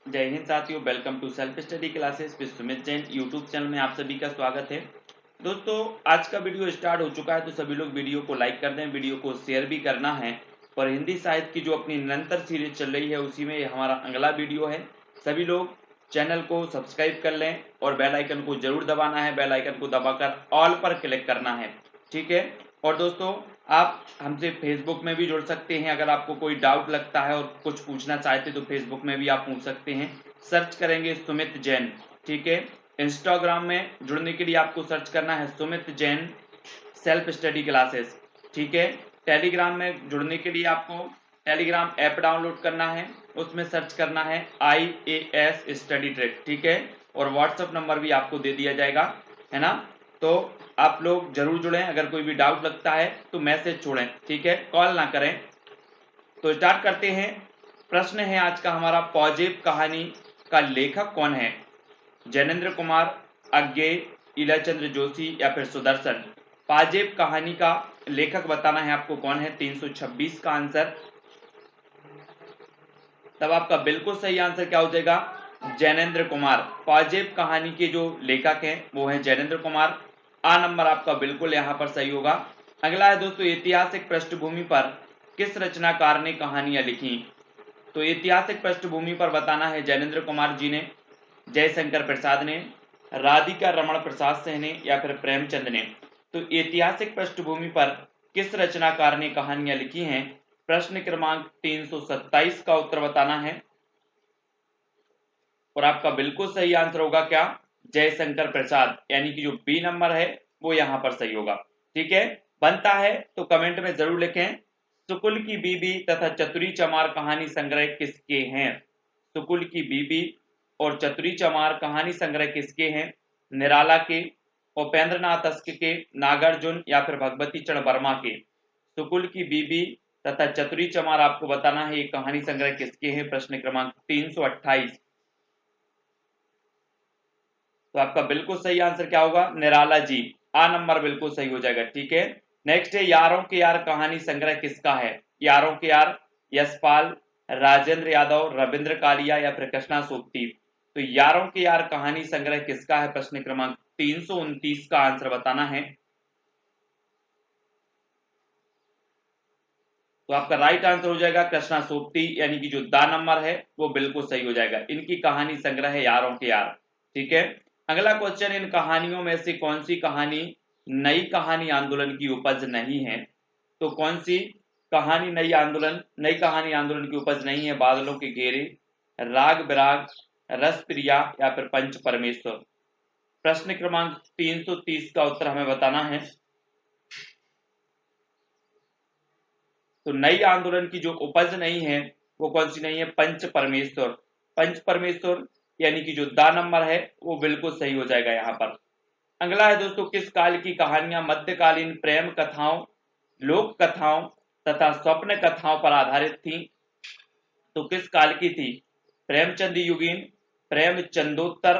जय हिंद साथियों, welcome to self study classes with Sumit Jain YouTube channel में आप सभी का स्वागत है। दोस्तों, आज का वीडियो स्टार्ट हो चुका है, तो सभी लोग वीडियो को लाइक कर दें, वीडियो को शेयर भी करना है। और हिंदी साहित्य की जो अपनी निरंतर सीरीज चल रही है उसी में हमारा अगला वीडियो है। सभी लोग चैनल को सब्सक्राइब कर लें और बेल आइकन को जरूर दबाना है। बेल आइकन को दबाकर ऑल पर क्लिक करना है, ठीक है। और दोस्तों, आप हमसे फेसबुक में भी जुड़ सकते हैं। अगर आपको कोई डाउट लगता है और कुछ पूछना चाहते तो फेसबुक में भी आप पूछ सकते हैं। सर्च करेंगे सुमित जैन, ठीक है। इंस्टाग्राम में जुड़ने के लिए आपको सर्च करना है Sumit Jain self study classes, ठीक है। टेलीग्राम में जुड़ने के लिए आपको टेलीग्राम ऐप डाउनलोड करना है, उसमें सर्च करना है IAS स्टडी ट्रिक, ठीक है। और व्हाट्सएप नंबर भी आपको दे दिया जाएगा, है ना। तो आप लोग जरूर जुड़ें। अगर कोई भी डाउट लगता है तो मैसेज छोड़ें, ठीक है, कॉल ना करें। तो स्टार्ट करते हैं। प्रश्न है आज का हमारा, पौजेब कहानी का लेखक कौन है? जैनेन्द्र कुमार, अज्ञेय, इलाचंद्र जोशी या फिर सुदर्शन। पाजेब कहानी का लेखक बताना है आपको कौन है। 326 का आंसर। तब आपका बिल्कुल सही आंसर क्या हो जाएगा? जैनेन्द्र कुमार। पाजेब कहानी के जो लेखक हैं वो है जैनेन्द्र कुमार। आ नंबर आपका बिल्कुल यहां पर सही होगा। अगला है दोस्तों, ऐतिहासिक पृष्ठभूमि पर किस रचनाकार ने कहानियां लिखी? तो ऐतिहासिक पृष्ठभूमि पर बताना है जैनेन्द्र कुमार जी ने, जयशंकर प्रसाद ने, राधिका रमण प्रसाद सिंह ने या फिर प्रेमचंद ने। तो ऐतिहासिक पृष्ठभूमि पर किस रचनाकार ने कहानियां लिखी हैं? प्रश्न क्रमांक 327 का उत्तर बताना है। और आपका बिल्कुल सही आंसर होगा क्या? जयशंकर प्रसाद, यानी कि जो बी नंबर है वो यहां पर सही होगा, ठीक है। बनता है तो कमेंट में जरूर लिखें। सुकुल की बीबी तथा चतुरी चमार कहानी संग्रह किसके हैं? सुकुल की बीबी और चतुरी चमार कहानी संग्रह किसके हैं? निराला के, उपेंद्र नाथ अस्क के, नागार्जुन या फिर भगवती चरण वर्मा के। सुकुल की बीबी तथा चतुरी चमार आपको बताना है ये कहानी संग्रह किसके हैं। प्रश्न क्रमांक 328। तो आपका बिल्कुल सही आंसर क्या होगा? निराला जी। आ नंबर बिल्कुल सही हो जाएगा, ठीक है। नेक्स्ट है, यारों के यार कहानी संग्रह किसका है? यारों के यार, यशपाल, राजेंद्र यादव, रविंद्र कालिया या फिर कृष्णा सोबती। तो यारों के यार कहानी संग्रह किसका है? प्रश्न क्रमांक 329 का आंसर बताना है। तो आपका राइट आंसर हो जाएगा कृष्णा सोबती, यानी कि जो दा नंबर है वो बिल्कुल सही हो जाएगा। इनकी कहानी संग्रह है यारों के यार, ठीक है। अगला क्वेश्चन, इन कहानियों में से कौन सी कहानी नई कहानी आंदोलन की उपज नहीं है? तो कौन सी कहानी नई कहानी आंदोलन की उपज नहीं है? बादलों के घेरे, राग बिराग, रस प्रिया या फिर पंच परमेश्वर। प्रश्न क्रमांक 330 का उत्तर हमें बताना है। तो नई आंदोलन की जो उपज नहीं है वो कौन सी नहीं है? पंच परमेश्वर। पंच परमेश्वर, यानी कि जो दा नंबर है वो बिल्कुल सही हो जाएगा यहाँ पर। अगला है दोस्तों, किस काल की कहानियां मध्यकालीन प्रेम कथाओं, लोक कथाओं तथा स्वप्न कथाओं पर आधारित थी? तो किस काल की थी? प्रेमचंद युगीन, प्रेमचंदोत्तर,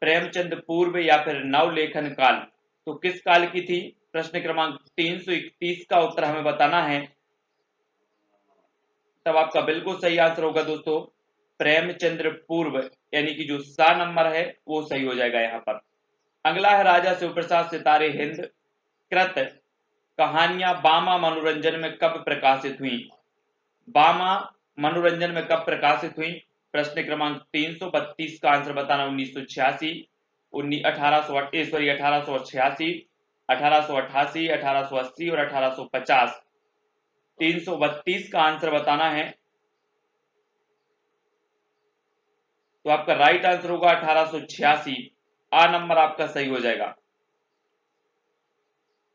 प्रेमचंद पूर्व या फिर नवलेखन काल। तो किस काल की थी? प्रश्न क्रमांक 331 का उत्तर हमें बताना है। तब आपका बिल्कुल सही आंसर होगा दोस्तों प्रेमचंद्र पूर्व, यानी कि जो सा नंबर है वो सही हो जाएगा यहाँ पर। अगला है, राजा शिवप्रसाद सितारे हिंद कृत कहानियां बामा मनोरंजन में कब प्रकाशित हुई? बामा मनोरंजन में कब प्रकाशित हुई? प्रश्न क्रमांक 332 का आंसर बताना। 1986, 1886, 1888, 1880 और 1850। 332 का आंसर बताना है। तो आपका राइट आंसर होगा 1886। आ नंबर आपका सही हो जाएगा।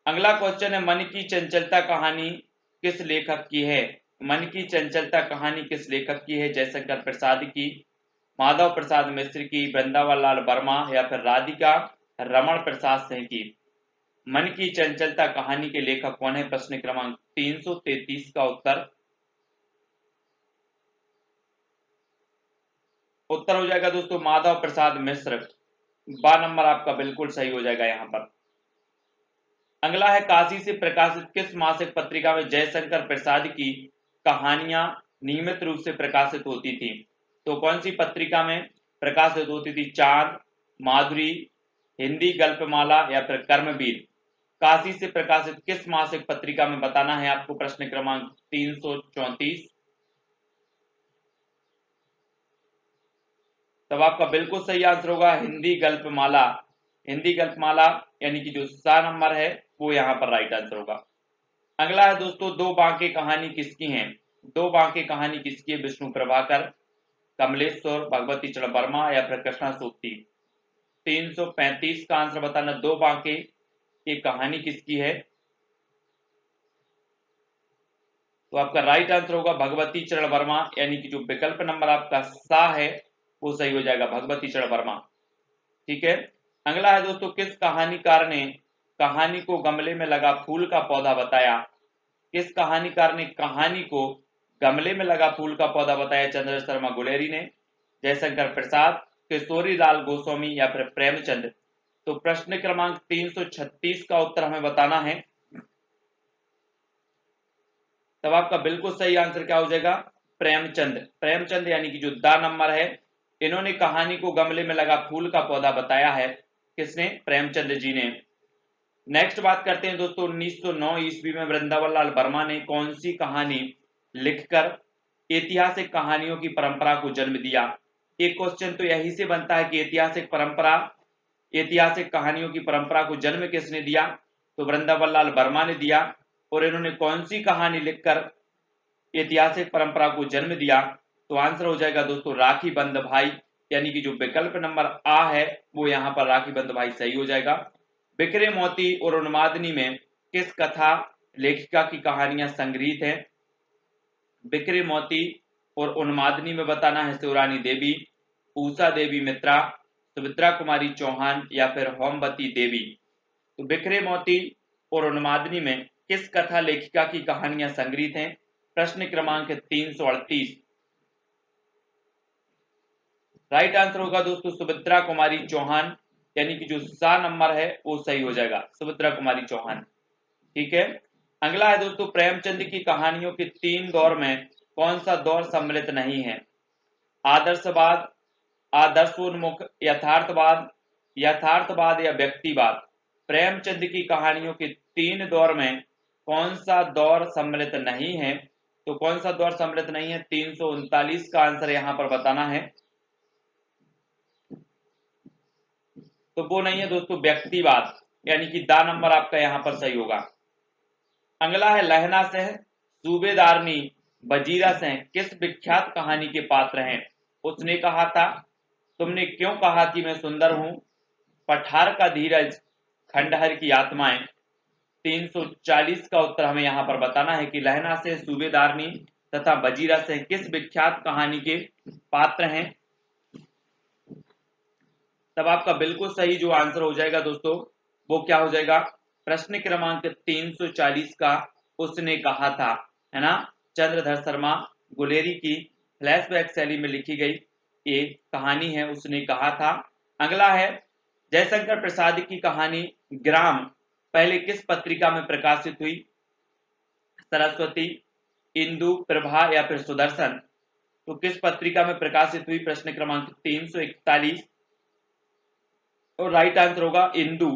अगला क्वेश्चन है, मन की चंचलता कहानी किस लेखक की है? मन की चंचलता कहानी किस लेखक की है? जयशंकर प्रसाद की, माधव प्रसाद मिश्र की, वृंदावन लाल वर्मा या फिर राधिका रमण प्रसाद सिंह की। मन की चंचलता कहानी के लेखक कौन है? प्रश्न क्रमांक 333 का उत्तर हो जाएगा दोस्तों माधव प्रसाद मिश्र। बा नंबर आपका बिल्कुल सही हो जाएगा यहाँ पर। अगला है, काशी से प्रकाशित किस मासिक पत्रिका में जयशंकर प्रसाद की कहानियां नियमित रूप से प्रकाशित होती थी? तो कौन सी पत्रिका में प्रकाशित होती थी? चांद, माधुरी, हिंदी गल्पमाला या फिर कर्मवीर। काशी से प्रकाशित किस मासिक पत्रिका में बताना है आपको। प्रश्न क्रमांक 334। तब आपका बिल्कुल सही आंसर होगा हिंदी गल्पमाला। हिंदी गल्पमाला यानी कि जो सा नंबर है वो यहाँ पर राइट आंसर होगा। अगला है दोस्तों, दो बांके कहानी किसकी है? दो बांके कहानी किसकी है? विष्णु प्रभाकर, कमलेश्वर, भगवती चरण वर्मा या फिर कृष्णा सोबती। 335 का आंसर बताना, दो बांके ये कहानी किसकी है? तो आपका राइट आंसर होगा भगवती चरण वर्मा, यानी कि जो विकल्प नंबर आपका सा है वो सही हो जाएगा, भगवती चरण वर्मा। ठीक है। अगला है दोस्तों, किस कहानीकार ने कहानी को गमले में लगा फूल का पौधा बताया? किस कहानीकार ने कहानी को गमले में लगा फूल का पौधा बताया? चंद्र शर्मा गुलेरी ने, जयशंकर प्रसाद, किशोरी लाल गोस्वामी या फिर प्रेमचंद। तो प्रश्न क्रमांक 336 का उत्तर हमें बताना है। तब आपका बिल्कुल सही आंसर क्या हो जाएगा? प्रेमचंद। प्रेमचंद यानी कि जो दा नंबर है, इन्होंने कहानी को गमले में लगा फूल का पौधा बताया है। किसने? प्रेमचंद जी ने। नेक्स्ट बात करते हैं दोस्तों, 1909 ईस्वी में वृंदावन लाल वर्मा ने कौन सी कहानी लिखकर ऐतिहासिक कहानियों की परंपरा को जन्म दिया? एक क्वेश्चन तो यही से बनता है कि ऐतिहासिक कहानियों की परंपरा को जन्म किसने दिया? तो वृंदावन लाल वर्मा ने दिया। और इन्होंने कौन सी कहानी लिखकर ऐतिहासिक परंपरा को जन्म दिया? तो आंसर हो जाएगा दोस्तों राखी बंद भाई, यानी कि जो विकल्प नंबर आ है वो यहाँ पर राखी बंद भाई सही हो जाएगा। बिखरे मोती और उन्मादनी में किस कथा लेखिका की कहानियां संग्रहित हैं? बिखरे मोती और उन्मादनी में बताना है शिवरानी देवी, उषा देवी मित्रा, सुमित्रा कुमारी चौहान या फिर होमवती देवी। तो बिखरे मोती और उन्मादनी में किस कथा लेखिका की कहानियां संग्रहित हैं? प्रश्न क्रमांक 338। राइट आंसर होगा दोस्तों सुमित्रा कुमारी चौहान, यानी कि जो सा नंबर है वो सही हो जाएगा, सुमित्रा कुमारी चौहान। ठीक है। अगला है दोस्तों, प्रेमचंद की कहानियों के 3 दौर में कौन सा दौर सम्मिलित नहीं है? आदर्शवाद, आदर्शोन्मुख, यथार्थवाद, यथार्थवाद या व्यक्तिवाद। प्रेमचंद की कहानियों के 3 दौर में कौन सा दौर सम्मिलित नहीं है? तो कौन सा दौर सम्मिलित नहीं है? 339 का आंसर यहां पर बताना है। तो वो नहीं है दोस्तों व्यक्तिवाद, यानी कि दा नंबर आपका यहां पर सही होगा। अगला है लहना सिंह, सूबेदारनी, वजीरा सिंह किस विख्यात कहानी के पात्र हैं? उसने कहा था, तुमने क्यों कहा कि मैं सुंदर हूं, पठार का धीरज, खंडहर की आत्माएं। 340 का उत्तर हमें यहां पर बताना है कि लहना सिंह, सूबेदारनी तथा वजीरा सिंह किस विख्यात कहानी के पात्र हैं। तब आपका बिल्कुल सही जो आंसर हो जाएगा दोस्तों वो क्या हो जाएगा? प्रश्न क्रमांक 340 का उसने कहा था, है ना। चंद्रधर शर्मा गुलेरी की फ्लैशबैक शैली में लिखी गई एक कहानी है, उसने कहा था। अगला है, जयशंकर प्रसाद की कहानी ग्राम पहले किस पत्रिका में प्रकाशित हुई? सरस्वती, इंदु, प्रभा या फिर सुदर्शन। तो किस पत्रिका में प्रकाशित हुई? प्रश्न क्रमांक 341 और राइट आंसर होगा इंदु।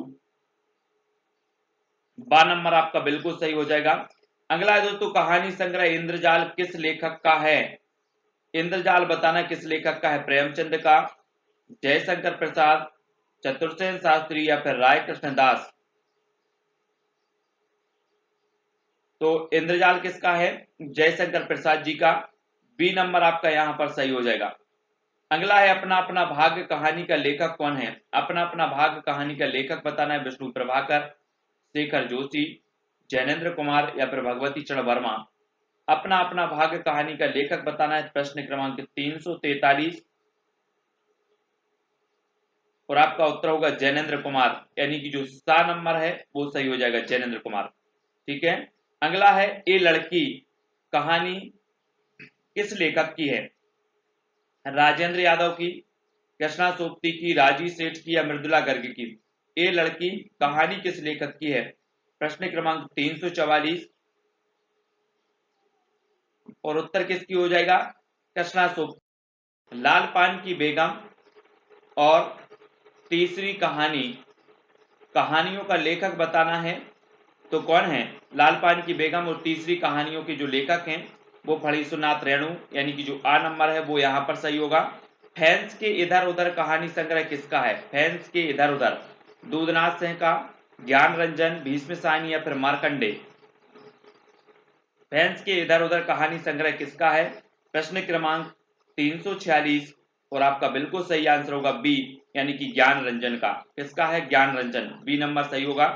बा नंबर आपका बिल्कुल सही हो जाएगा। अगला है दोस्तों, कहानी संग्रह इंद्रजाल किस लेखक का है? इंद्रजाल बताना किस लेखक का है? प्रेमचंद का, जयशंकर प्रसाद, चतुर्सेन शास्त्री या फिर राय कृष्ण दास। तो इंद्रजाल किसका है? जयशंकर प्रसाद जी का। बी नंबर आपका यहां पर सही हो जाएगा। अगला है, अपना अपना भाग्य कहानी का लेखक कौन है? अपना अपना भाग्य कहानी का लेखक बताना है विष्णु प्रभाकर, शेखर जोशी, जैनेन्द्र कुमार या फिर भगवती चरण वर्मा। अपना अपना भाग्य कहानी का लेखक बताना है प्रश्न क्रमांक 343 और आपका उत्तर होगा जैनेन्द्र कुमार, यानी कि जो सा नंबर है वो सही हो जाएगा, जैनेन्द्र कुमार। ठीक है। अगला है, ए लड़की कहानी किस लेखक की है? राजेंद्र यादव की, कृष्णा सोबती की, राजी सेठ की या मृदुला गर्ग की। ए लड़की कहानी किस लेखक की है? प्रश्न क्रमांक 344 और उत्तर किसकी हो जाएगा? कृष्णा सोबती। लाल पान की बेगम और तीसरी कहानी, कहानियों का लेखक बताना है तो कौन है? लाल पान की बेगम और तीसरी कहानियों के जो लेखक हैं वो फणीसुनाथ रेणु, यानी कि जो आ नंबर है वो यहां पर सही होगा। फैंस के इधर उधर कहानी संग्रह किसका है? फैंस के इधर उधर दूधनाथ सिंह का, ज्ञान रंजन, भीष्म साहनी या फिर मार्कंडे? फैंस के इधर उधर कहानी संग्रह किसका है? प्रश्न क्रमांक 346 और आपका बिल्कुल सही आंसर होगा बी, यानी कि ज्ञान रंजन का। किसका है? ज्ञान रंजन, बी नंबर सही होगा।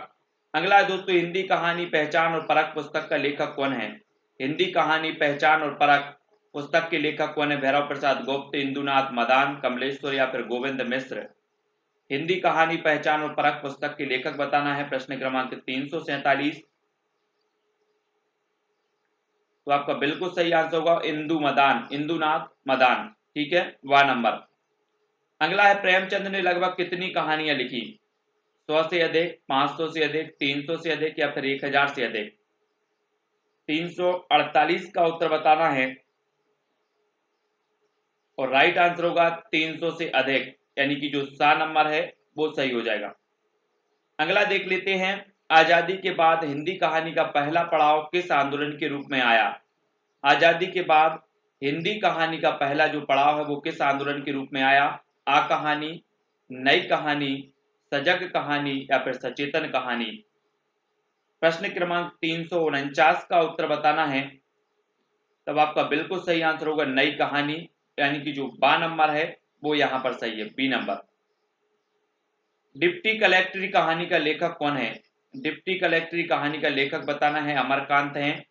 अगला है दोस्तों, हिंदी कहानी पहचान और परख पुस्तक का लेखक कौन है? हिंदी कहानी पहचान और परख पुस्तक के लेखक कौन है? भैरव प्रसाद गुप्त, इंदुनाथ मदान, कमलेश्वर या फिर गोविंद मिश्र? हिंदी कहानी पहचान और परख पुस्तक के लेखक बताना है। प्रश्न क्रमांक 347, तो आपका बिल्कुल सही आंसर होगा इंदु मदान, इंदुनाथ मदान। ठीक है, वाह नंबर। अगला है, प्रेमचंद ने लगभग कितनी कहानियां लिखी? 100 से अधिक, 500 से अधिक, 300 से अधिक या फिर 1000 से अधिक? 348 का उत्तर बताना है और राइट आंसर होगा 300 से अधिक, यानी कि जो सा नंबर है वो सही हो जाएगा। अगला देख लेते हैं, आजादी के बाद हिंदी कहानी का पहला पड़ाव किस आंदोलन के रूप में आया? आजादी के बाद हिंदी कहानी का पहला जो पड़ाव है वो किस आंदोलन के रूप में आया? आ कहानी, नई कहानी, सजग कहानी या फिर सचेतन कहानी? प्रश्न क्रमांक 349 का उत्तर बताना है, तब आपका बिल्कुल सही आंसर होगा नई कहानी, यानी कि जो बा नंबर है वो यहां पर सही है, बी नंबर। डिप्टी कलेक्टरी कहानी का लेखक कौन है? डिप्टी कलेक्टरी कहानी का लेखक बताना है, अमरकांत हैं,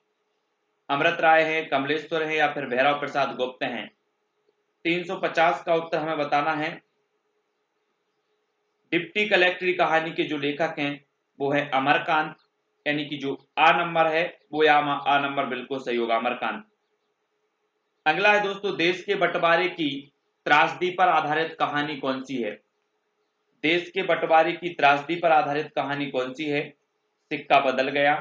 अमृत राय हैं, कमलेश्वर हैं या फिर भैरव प्रसाद गुप्त हैं? 350 का उत्तर हमें बताना है, डिप्टी कलेक्टरी कहानी के जो लेखक हैं वो है अमरकांत, यानी कि जो आ नंबर है वो यहाँ आ नंबर बिल्कुल सही होगा, अमरकांत। अगला है दोस्तों, देश के बंटवारे की त्रासदी पर आधारित कहानी कौन सी है? देश के बंटवारे की त्रासदी पर आधारित कहानी कौन सी है? सिक्का बदल गया,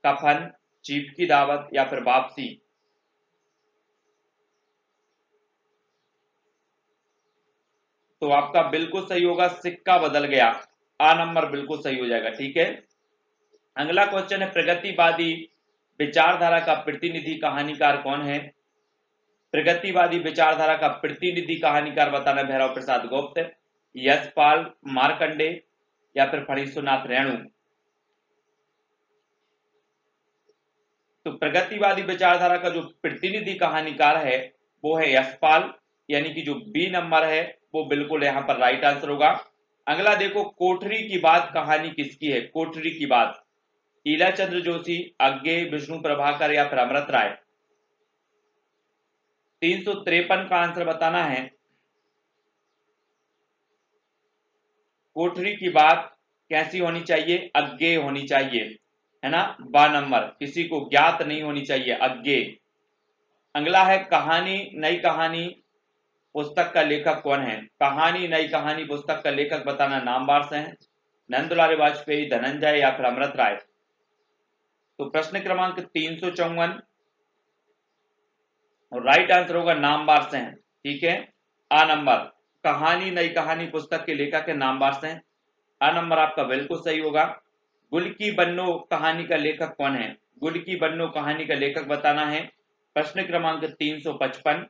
कफन, चीफ की दावत या फिर वापसी? तो आपका बिल्कुल सही होगा सिक्का बदल गया, आ नंबर बिल्कुल सही हो जाएगा। ठीक है, अगला क्वेश्चन है, प्रगतिवादी विचारधारा का प्रतिनिधि कहानीकार कौन है? प्रगतिवादी विचारधारा का प्रतिनिधि कहानीकार बताना, भैरव प्रसाद गुप्त, यशपाल, मार्कंडे या फिर फणीसुनाथ रेणु? तो प्रगतिवादी विचारधारा का जो प्रतिनिधि कहानीकार है वो है यशपाल, यानी कि जो बी नंबर है वो बिल्कुल यहां पर राइट आंसर होगा। अगला देखो, कोठरी की बात कहानी किसकी है? कोठरी की बात, ईला चंद्र जोशी, अज्ञे, विष्णु प्रभाकर या फिर अमृत राय? 353 का आंसर बताना है, कोठरी की बात कैसी होनी चाहिए? अज्ञेय होनी चाहिए, है ना, बा नंबर, किसी को ज्ञात नहीं होनी चाहिए, अज्ञेय। अगला है, कहानी नई कहानी पुस्तक का लेखक कौन है? कहानी नई कहानी पुस्तक का लेखक बताना, नामवार से हैं, नंदलाल वाजपेयी, धनंजय या फिर अमृत राय? तो प्रश्न क्रमांक 354 और राइट आंसर होगा नामवार से हैं। ठीक है, आ नंबर, कहानी नई कहानी पुस्तक के लेखक है नामवार से हैं, आ नंबर आपका बिल्कुल सही होगा। गुल की बन्नो कहानी का लेखक कौन है? गुल की बन्नो कहानी का लेखक बताना है। प्रश्न क्रमांक 355,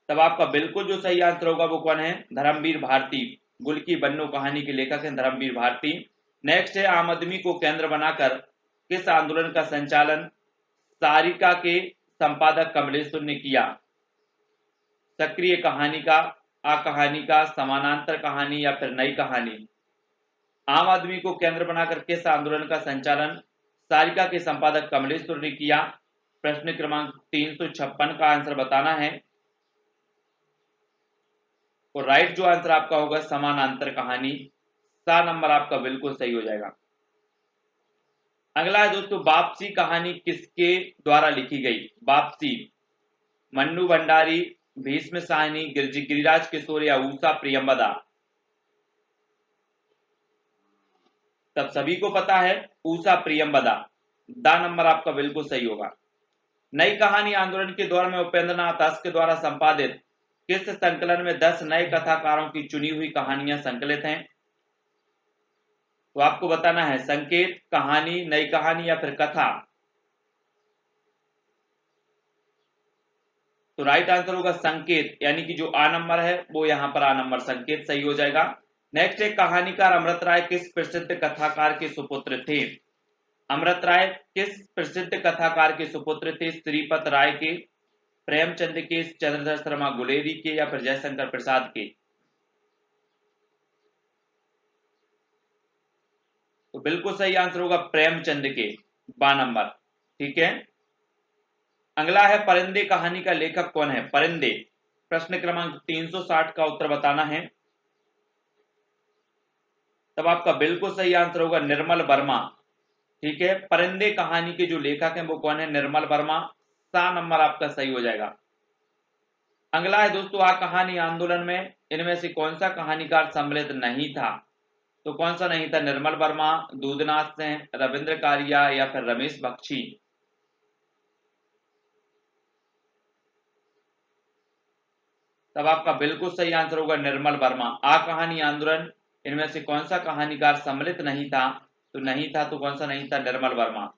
तब आपका बिल्कुल जो सही आंसर होगा वो कौन है? धर्मवीर भारती, गुल की बन्नो कहानी के लेखक हैं धर्मवीर भारती। नेक्स्ट है, आम आदमी को केंद्र बनाकर किस आंदोलन का संचालन सारिका के संपादक कमलेश्वर ने किया? सक्रिय कहानी का, आ कहानी का, समानांतर कहानी या फिर नई कहानी? आम आदमी को केंद्र बनाकर किस आंदोलन का संचालन सारिका के संपादक कमलेश्वर ने किया? प्रश्न क्रमांक 356 का आंसर बताना है और राइट जो आंसर आपका होगा समानांतर कहानी, सा नंबर आपका बिल्कुल सही हो जाएगा। अगला है दोस्तों, वापसी कहानी किसके द्वारा लिखी गई? वापसी, मन्नू भंडारी, भीष्म साहनी, गिरिराज किशोर या उषा प्रियंवदा? तब सभी को पता है उषा प्रियंवदा, दा नंबर आपका बिल्कुल सही होगा। नई कहानी आंदोलन के दौर में उपेंद्र नाथ अस के द्वारा संपादित किस संकलन में 10 नए कथाकारों की चुनी हुई कहानियां संकलित हैं? तो आपको बताना है संकेत, कहानी, नई कहानी या फिर कथा। तो राइट आंसर होगा संकेत, यानी कि जो आ नंबर है वो यहां पर आ नंबर संकेत सही हो जाएगा। नेक्स्ट है कहानीकार अमृत राय किस प्रसिद्ध कथाकार के सुपुत्र थे? अमृत राय किस प्रसिद्ध कथाकार के सुपुत्र थे? श्रीपत राय के, प्रेमचंद के, चंद्रधर शर्मा गुलेरी के या फिर जयशंकर प्रसाद के? तो बिल्कुल सही आंसर होगा प्रेमचंद के, बा नंबर। ठीक है, अगला है परिंदे कहानी का लेखक कौन है? परिंदे प्रश्न क्रमांक 360 का उत्तर बताना है। तब आपका बिल्कुल सही आंसर होगा निर्मल वर्मा। ठीक है, परिंदे कहानी के जो लेखक हैं वो कौन है? निर्मल वर्मा, सा नंबर आपका सही हो जाएगा। अगला है दोस्तों आ कहानी आंदोलन में इनमें से कौन सा कहानीकार सम्मिलित नहीं था? तो कौन सा नहीं था? निर्मल वर्मा, दूधनाथ सिंह, रविंद्र कारिया या फिर रमेश बख्शी? तब आपका बिल्कुल सही आंसर होगा निर्मल वर्मा। आ कहानी आंदोलन इनमें से कौन सा कहानीकार सम्मिलित नहीं था? तो नहीं था, तो कौन सा नहीं था? निर्मल वर्मा।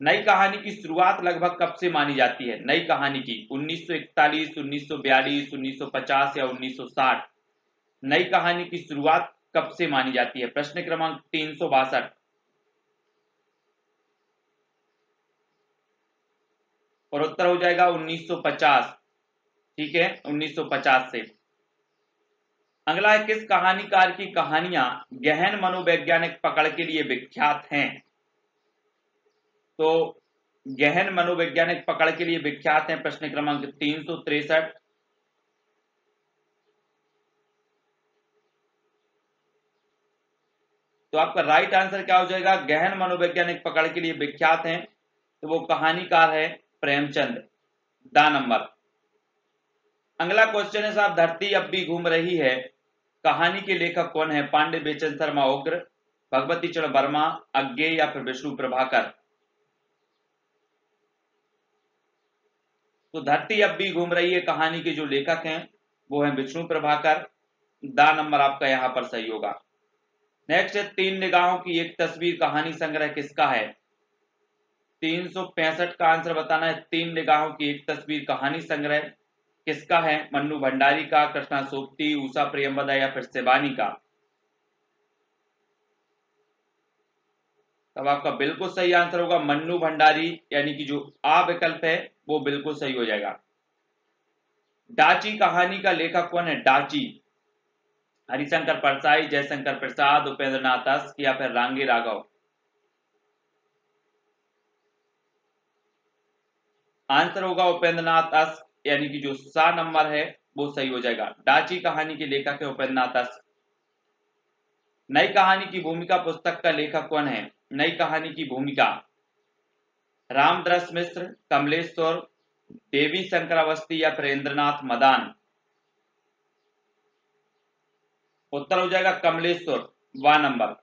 नई कहानी की शुरुआत लगभग कब से मानी जाती है? नई कहानी की 1941, 1942, 1950 या 1960? नई कहानी की शुरुआत कब से मानी जाती है? प्रश्न क्रमांक 362। और उत्तर हो जाएगा 1950। ठीक है, 1950 से। अगला है किस कहानीकार की कहानियां गहन मनोवैज्ञानिक पकड़ के लिए विख्यात हैं? तो गहन मनोवैज्ञानिक पकड़ के लिए विख्यात हैं प्रश्न क्रमांक 363। तो आपका राइट आंसर क्या हो जाएगा? गहन मनोवैज्ञानिक पकड़ के लिए विख्यात हैं तो वो कहानीकार है प्रेमचंद, दा नंबर। अगला क्वेश्चन है साहब, धरती अब भी घूम रही है कहानी के लेखक कौन है? पांडे बेचन शर्मा उग्र, भगवती चरण वर्मा, अज्ञे या फिर विष्णु प्रभाकर? तो धरती अब भी घूम रही है कहानी के जो लेखक हैं वो है विष्णु प्रभाकर, दा नंबर आपका यहां पर सही होगा। नेक्स्ट है तीन निगाहों की एक तस्वीर कहानी संग्रह किसका है? 365 का आंसर बताना है। तीन निगाहों की एक तस्वीर कहानी संग्रह किसका है? मन्नू भंडारी का, कृष्णा सोपती, उषा प्रियंवदा या फिर शिवानी का? तब आपका बिल्कुल सही आंसर होगा मन्नू भंडारी, यानी कि जो आ विकल्प है वो बिल्कुल सही हो जाएगा। डाची कहानी का लेखक कौन है? डाची हरिशंकर परसाई, जयशंकर प्रसाद, उपेंद्र नाथ अस या फिर रांगे राघव? आंसर होगा उपेंद्र नाथ अस, यानी कि जो सा नंबर है वो सही हो जाएगा। डाची कहानी के लेखक है उपेंद्र नाथ अस। नई कहानी की भूमिका पुस्तक का लेखक कौन है? नई कहानी की भूमिका रामदरस मिश्र, कमलेश्वर, देवी शंकर अवस्थी या फिर इंद्रनाथ मदान? उत्तर हो जाएगा कमलेश्वर, वा नंबर।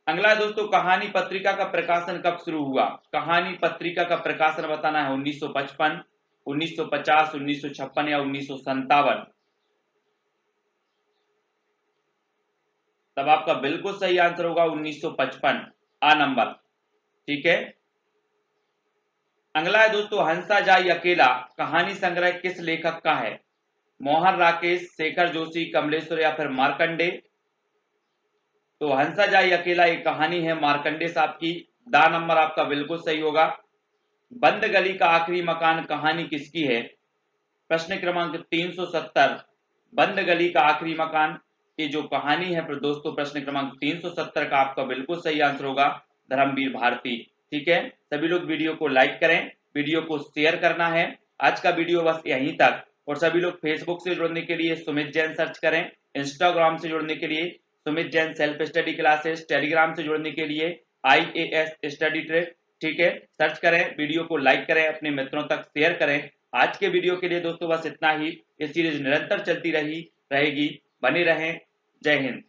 अगला है दोस्तों कहानी पत्रिका का प्रकाशन कब शुरू हुआ? कहानी पत्रिका का प्रकाशन बताना है 1955, 1950, 1956 या 1957? तब आपका बिल्कुल सही आंसर होगा 1955, आ नंबर। ठीक है, अगला है दोस्तों हंसा जाई अकेला कहानी संग्रह किस लेखक का है? मोहन राकेश, शेखर जोशी, कमलेश्वर या फिर मार्कंडे? तो हंसा जाई अकेला एक कहानी है मार्कंडे साहब की, दा नंबर आपका बिल्कुल सही होगा। बंद गली का आखिरी मकान कहानी किसकी है? प्रश्न क्रमांक 370। बंद गली का आखिरी मकान ये जो कहानी है दोस्तों प्रश्न क्रमांक 370 का आपका बिल्कुल सही आंसर होगा धर्मवीर भारती। ठीक है, सभी लोग वीडियो को लाइक करें, वीडियो को शेयर करना है। आज का वीडियो बस यहीं तक। और सभी लोग फेसबुक से जुड़ने के लिए सुमित जैन सर्च करें, इंस्टाग्राम से जुड़ने के लिए Sumit Jain self study classes, Telegram से जुड़ने के लिए IAS स्टडी ट्रिक। ठीक है, सर्च करें, वीडियो को लाइक करें, अपने मित्रों तक शेयर करें। आज के वीडियो के लिए दोस्तों बस इतना ही। ये सीरीज निरंतर चलती रहेगी। बने रहें। जय हिंद।